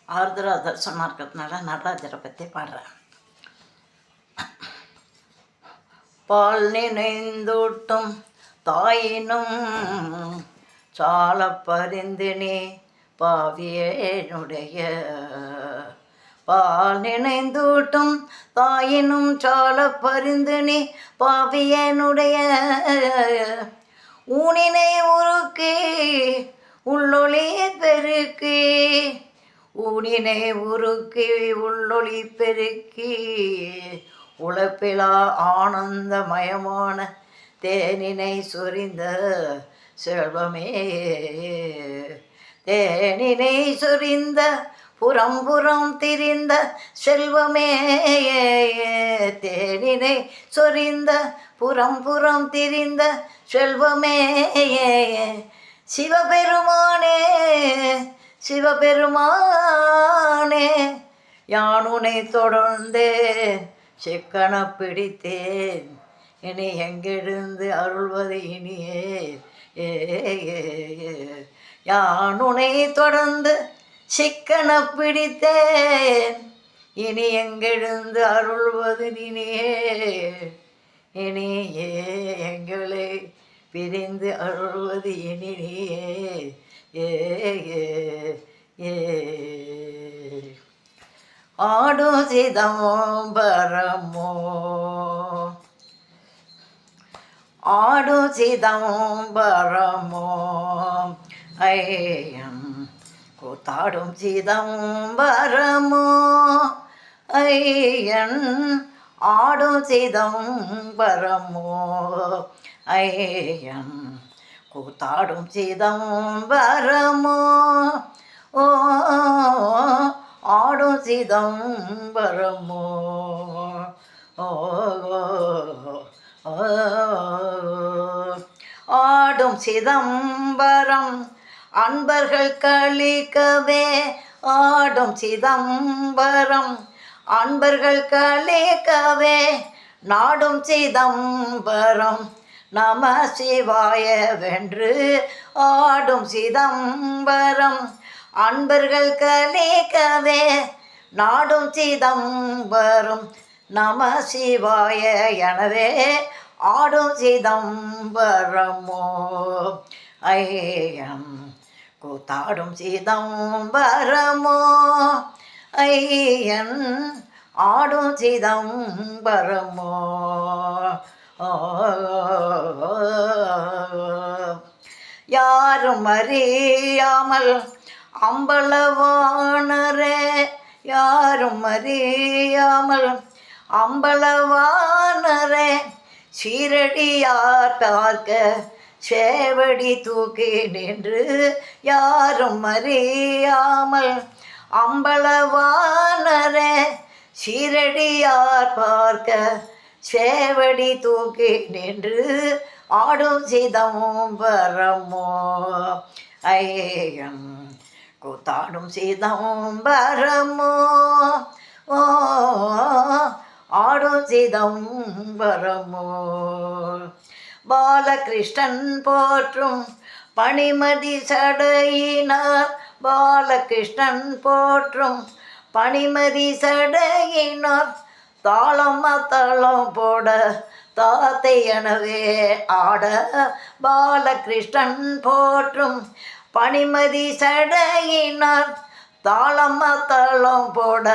ஆருத்ரா தர்சனமாக இருக்கிறதுனால நடராஜரை பற்றி பாடுறேன். பால் நினைந்தூட்டும் தாயினும் சால பரிந்தினே பாவியனுடைய பால் நினைந்தூட்டும் தாயினும் சால பரிந்தினே பாவியனுடைய ஊனினை உருக்கி உள்ளொளி பெருக்கி ஊனினை உருக்கி உள்ளொளி பெருக்கி உழப்பிலா ஆனந்தமயமான தேனினை சொரிந்த செல்வமே தேனினை சொரிந்த புறம் புறம் திரிந்த செல்வமே தேனினை சொரிந்த புறம் புறம் திரிந்த செல்வமே சிவபெருமானே சிவபெருமானே யானுனை தொடர்ந்தே சிக்கன பிடித்தேன் இனி எங்கெழுந்து அருள்வது இனியே யானுனை தொடர்ந்து சிக்கன பிடித்தேன் இனி எங்கெழுந்து அருள்வது இனியே இனியே எங்களை பிரிந்து அருள்வது இனியே ஏ ஆடும் சிதம்பரமோ ஆடும் சிதம்பரமோ ஐயம் கூத்தாடும் சிதம்பரமோ ஐயன் ஆடும் சிதம்பரமோ ஐயன் கூத்தாடும் சிதம்பரமோ ஓ ஆடும் சிதம்பரமோ ஆடும் சிதம்பரம் அன்பர்கள் கழிக்கவே ஆடும் சிதம்பரம் அன்பர்கள் கழிக்கவே நாடும் சிதம்பரம் நம சிவாய வென்று ஆடும் சிதம்பரம் அன்பர்கள் கலிக்கவே நாடும் சிதம்பரம் நம சிவாய எனவே ஆடும் சிதம்பரமோ ஐயம் கூத்தாடும் சிதம்பரமோ ஐயன் ஆடும் சிதம்பரமோ யாரும் அறியாமல் அம்பலவானரே யாரும் அறியாமல் அம்பலவானரே சீரடியார் பார்க்க சேவடி தூக்கி நின்று யாரும் அறியாமல் அம்பலவானரே சீரடியார் பார்க்க சேவடி தூக்கி நின்று ஆடும் சிதம்பரமோ ஐயம் கூத்தாடும் சிதம்பரமோ ஓ ஆடும் சிதம்பரமோ பாலகிருஷ்ணன் போற்றும் பணிமதி சடையினார் பாலகிருஷ்ணன் போற்றும் பணிமதி சடையினார் தாளம் தளம் போட தாத்தை எனவே ஆட பாலகிருஷ்ணன் போற்றும் பணிமதி சடையினார் தாளம் தளம் போட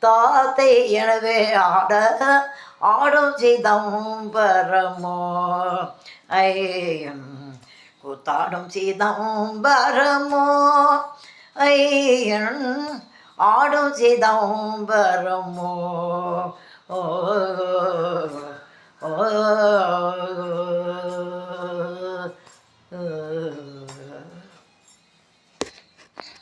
தாத்தை எனவே ஆட ஆடும் சிதம்பரமோ ஐயம் கூத்தாடும் சிதம்பரமோ ஐயன் ஆடும் சிதம்பரமோ